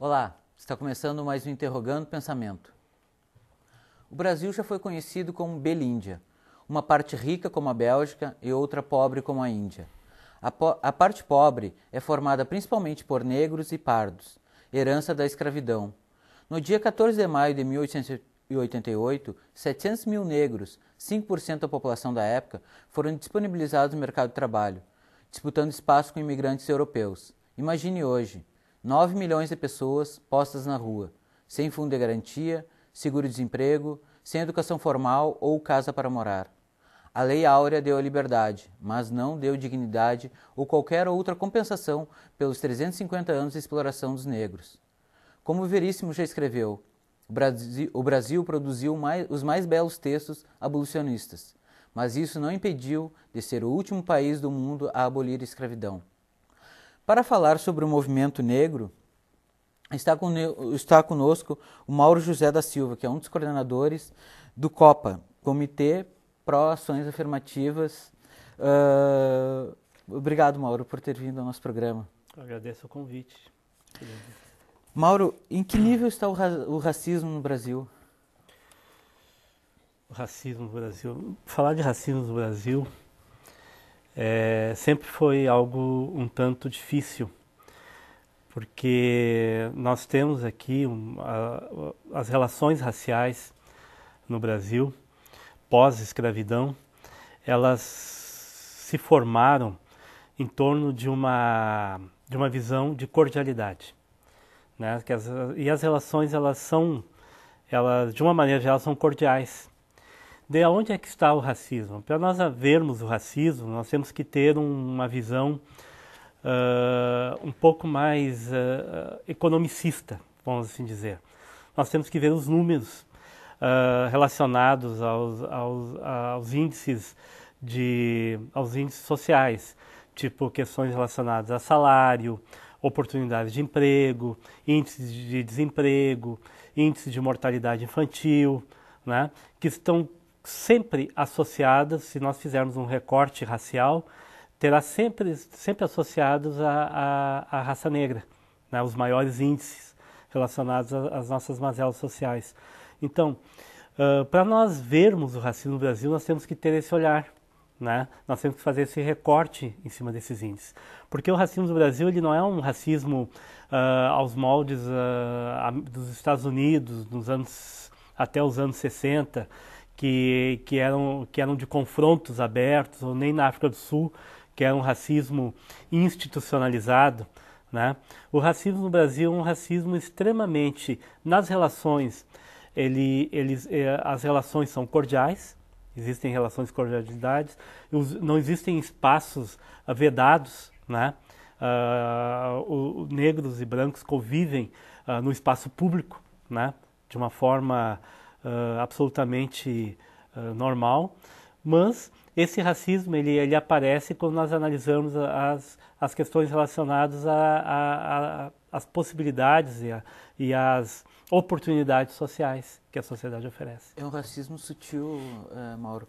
Olá, está começando mais um Interrogando Pensamento. O Brasil já foi conhecido como Belíndia, uma parte rica como a Bélgica e outra pobre como a Índia. A parte pobre é formada principalmente por negros e pardos, herança da escravidão. No dia 14 de maio de 1888, 700 mil negros, 5% da população da época, foram disponibilizados no mercado de trabalho, disputando espaço com imigrantes europeus. Imagine hoje, 9 milhões de pessoas postas na rua, sem fundo de garantia, seguro-desemprego, sem educação formal ou casa para morar. A Lei Áurea deu a liberdade, mas não deu dignidade ou qualquer outra compensação pelos 350 anos de exploração dos negros. Como o Veríssimo já escreveu, o Brasil produziu os mais belos textos abolicionistas, mas isso não impediu de ser o último país do mundo a abolir a escravidão. Para falar sobre o movimento negro, está conosco o Mauro José da Silva, que é um dos coordenadores do COPA, Comitê Pró Ações Afirmativas. Obrigado, Mauro, por ter vindo ao nosso programa. Eu agradeço o convite. Mauro, em que nível está o racismo no Brasil? O racismo no Brasil. Falar de racismo no Brasil sempre foi algo um tanto difícil, porque nós temos aqui as relações raciais no Brasil, pós-escravidão, elas se formaram em torno de uma visão de cordialidade, né? E as relações, de uma maneira geral, são cordiais. De onde é que está o racismo? Para nós vermos o racismo, nós temos que ter uma visão um pouco mais economicista, vamos assim dizer. Nós temos que ver os números relacionados aos índices sociais, tipo questões relacionadas a salário, oportunidades de emprego, índices de desemprego, índices de mortalidade infantil, né, que estão sempre associadas, se nós fizermos um recorte racial, terá sempre associados à raça negra, né, os maiores índices relacionados às nossas mazelas sociais. Então, para nós vermos o racismo no Brasil, nós temos que ter esse olhar, né? Nós temos que fazer esse recorte em cima desses índices. Porque o racismo no Brasil ele não é um racismo aos moldes dos Estados Unidos, até os anos 60, que eram de confrontos abertos, ou nem na África do Sul, que era um racismo institucionalizado, né? O racismo no Brasil é um racismo extremamente, nas relações, as relações são cordiais, existem relações de cordialidade, não existem espaços vedados, né? Negros e brancos convivem no espaço público, né? De uma forma absolutamente normal, mas esse racismo ele aparece quando nós analisamos as questões relacionadas às possibilidades e às oportunidades sociais que a sociedade oferece. É um racismo sutil, Mauro?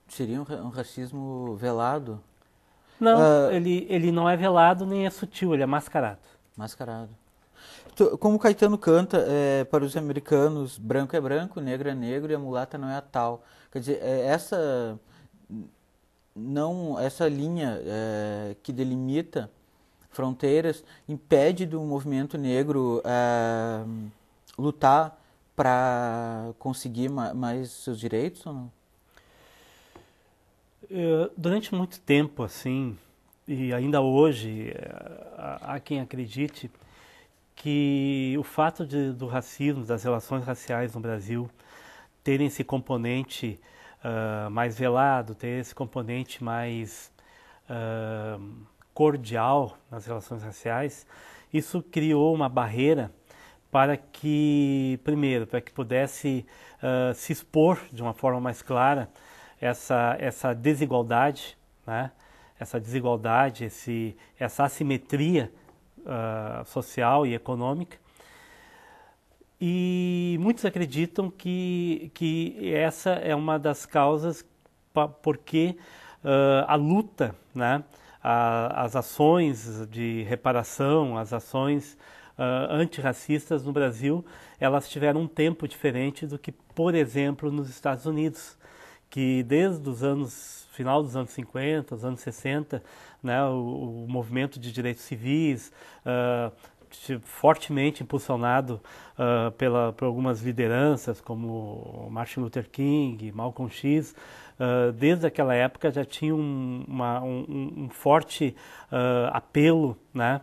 Seria um racismo velado? Não, ele não é velado nem é sutil, ele é mascarado. Mascarado. Como Caetano canta, para os americanos, branco é branco, negro é negro e a mulata não é a tal. Quer dizer, essa linha que delimita fronteiras impede do movimento negro lutar para conseguir mais seus direitos ou não? Durante muito tempo, assim, e ainda hoje, há quem acredite que o fato do racismo, das relações raciais no Brasil terem esse componente mais velado, ter esse componente mais cordial nas relações raciais, isso criou uma barreira para que pudesse se expor de uma forma mais clara essa desigualdade, né? Essa desigualdade, essa assimetria social e econômica. E muitos acreditam que essa é uma das causas porque a luta, né, as ações de reparação, as ações antirracistas no Brasil, elas tiveram um tempo diferente do que, por exemplo, nos Estados Unidos, que desde os final dos anos 50, os anos 60, né, o movimento de direitos civis, fortemente impulsionado por algumas lideranças como Martin Luther King, Malcolm X, desde aquela época já tinha um forte apelo, né,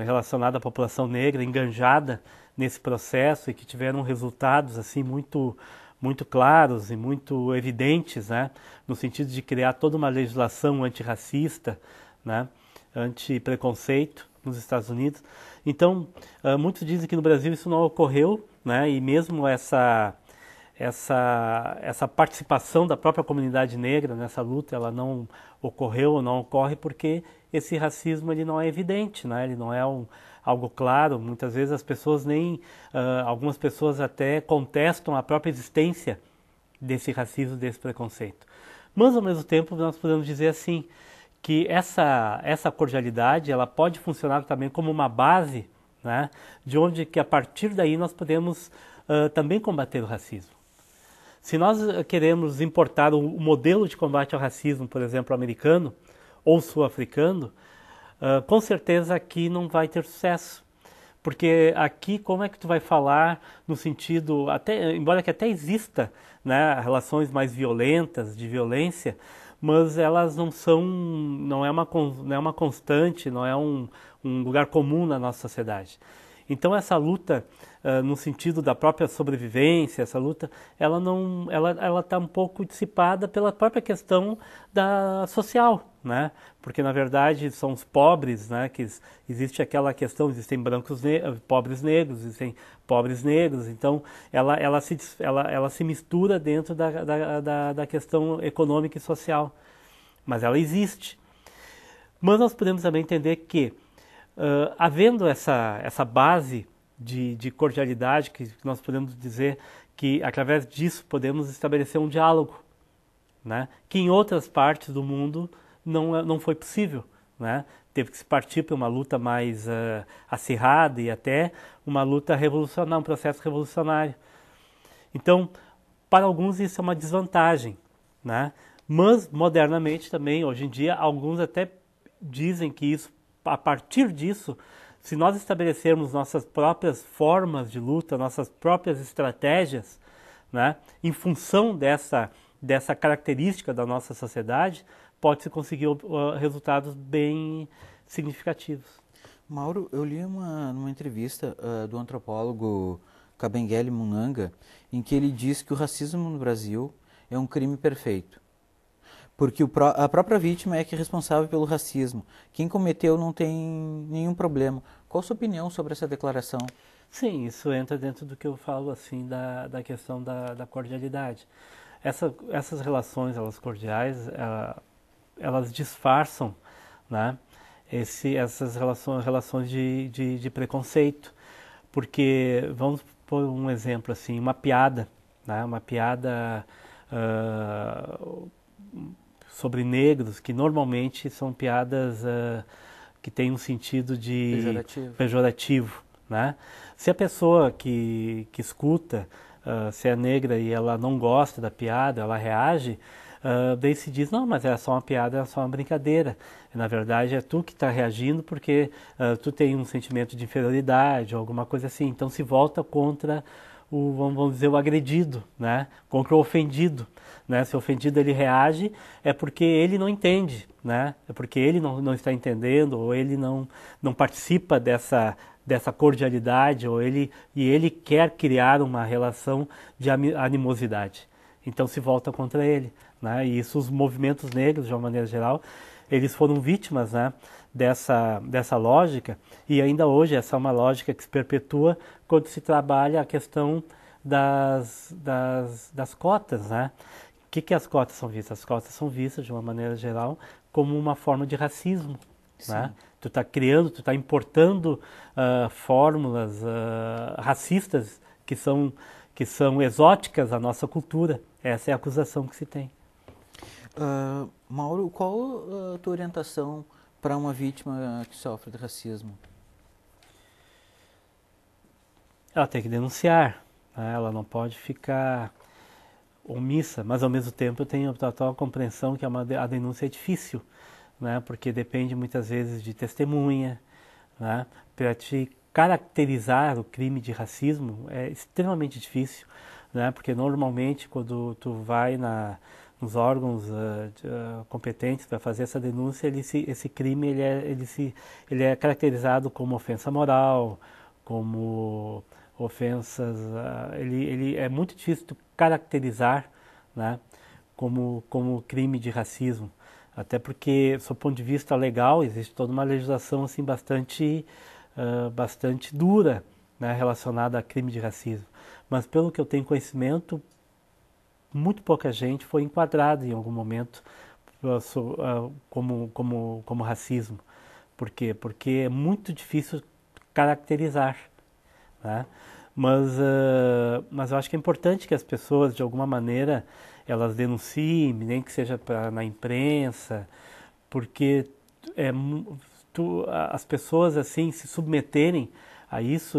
relacionado à população negra, enganjada nesse processo, e que tiveram resultados assim muito claros e muito evidentes, né, no sentido de criar toda uma legislação antirracista, né, anti-preconceito nos Estados Unidos. Então, muitos dizem que no Brasil isso não ocorreu, né, e mesmo essa participação da própria comunidade negra nessa luta, ela não ocorreu ou não ocorre porque esse racismo ele não é evidente, né? Ele não é algo claro. Muitas vezes as pessoas algumas pessoas até contestam a própria existência desse racismo, desse preconceito. Mas ao mesmo tempo nós podemos dizer assim, que essa cordialidade ela pode funcionar também como uma base, né? De onde que a partir daí nós podemos também combater o racismo. Se nós queremos importar o modelo de combate ao racismo, por exemplo, americano ou sul-africano, com certeza aqui não vai ter sucesso. Porque aqui como é que tu vai falar no sentido, embora que até exista, né, relações mais violentas, de violência, mas elas não é uma constante, não é um lugar comum na nossa sociedade. Então essa luta, no sentido da própria sobrevivência, essa luta, ela está um pouco dissipada pela própria questão social, né? Porque na verdade são os pobres, né? Que existe aquela questão, existem pobres negros, existem pobres negros, então ela se mistura dentro da questão econômica e social, mas ela existe. Mas nós podemos também entender que havendo essa base de cordialidade, que nós podemos dizer que através disso podemos estabelecer um diálogo, né? Que em outras partes do mundo não foi possível, né? Teve que se partir para uma luta mais acirrada e até uma luta revolucionária, um processo revolucionário. Então, para alguns isso é uma desvantagem, né? Mas modernamente também, hoje em dia, alguns até dizem que isso, a partir disso, se nós estabelecermos nossas próprias formas de luta, nossas próprias estratégias, né, em função dessa característica da nossa sociedade, pode-se conseguir resultados bem significativos. Mauro, eu li numa entrevista do antropólogo Kabengele Munanga, em que ele diz que o racismo no Brasil é um crime perfeito. Porque a própria vítima é que é responsável pelo racismo. Quem cometeu não tem nenhum problema. Qual a sua opinião sobre essa declaração? Sim, isso entra dentro do que eu falo assim da questão da cordialidade. Essas relações, elas cordiais, elas disfarçam, né, essas relações de preconceito. Porque, vamos por um exemplo assim, uma piada, né, uma piada sobre negros, que normalmente são piadas que têm um sentido de pejorativo, né? Se a pessoa que escuta, se é negra e ela não gosta da piada, ela reage, daí se diz, não, mas é só uma piada, é só uma brincadeira. E, na verdade é tu que está reagindo porque tu tem um sentimento de inferioridade ou alguma coisa assim. Então se volta contra vamos dizer, o agredido, né? Contra o ofendido, né? Se o ofendido ele reage, é porque ele não entende, né? É porque ele não está entendendo, ou ele não participa dessa cordialidade, ou ele quer criar uma relação de animosidade. Então se volta contra ele, né? E isso, os movimentos negros, de uma maneira geral, eles foram vítimas, né, dessa lógica, e ainda hoje essa é uma lógica que se perpetua quando se trabalha a questão das cotas, né? O que as cotas são vistas? As cotas são vistas, de uma maneira geral, como uma forma de racismo, né? Tu está criando, tu está importando fórmulas racistas que são exóticas à nossa cultura. Essa é a acusação que se tem. Mauro, qual a tua orientação para uma vítima que sofre de racismo? ela tem que denunciar, né? Ela não pode ficar omissa, mas ao mesmo tempo eu tenho a total compreensão que a denúncia é difícil, né? Porque depende muitas vezes de testemunha, né? Para te caracterizar o crime de racismo é extremamente difícil, né? Porque normalmente quando tu vai nos órgãos competentes para fazer essa denúncia, esse crime ele é caracterizado como ofensa moral, como ofensas, ele é muito difícil de caracterizar, né, como crime de racismo, até porque, do ponto de vista legal, existe toda uma legislação assim bastante dura, né, relacionada a crime de racismo. Mas pelo que eu tenho conhecimento, muito pouca gente foi enquadrada em algum momento como racismo. Por quê? Porque é muito difícil caracterizar, né? Mas eu acho que é importante que as pessoas, de alguma maneira, elas denunciem, nem que seja na imprensa, porque as pessoas assim se submeterem a isso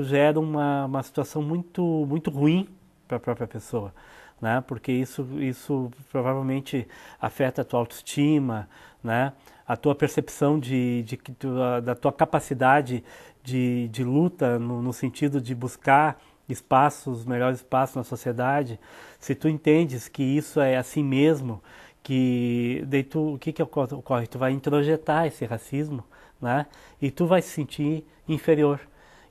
gera uma situação muito ruim para a própria pessoa, né? Porque isso provavelmente afeta a tua autoestima, né? A tua percepção da tua capacidade de luta no sentido de buscar melhores espaços na sociedade. Se tu entendes que isso é assim mesmo, o que ocorre? Tu vai introjetar esse racismo, né? E tu vai se sentir inferior.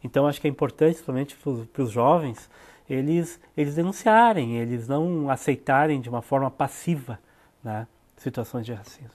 Então acho que é importante, principalmente para os jovens, eles denunciarem, eles não aceitarem de uma forma passiva, né, situações de racismo.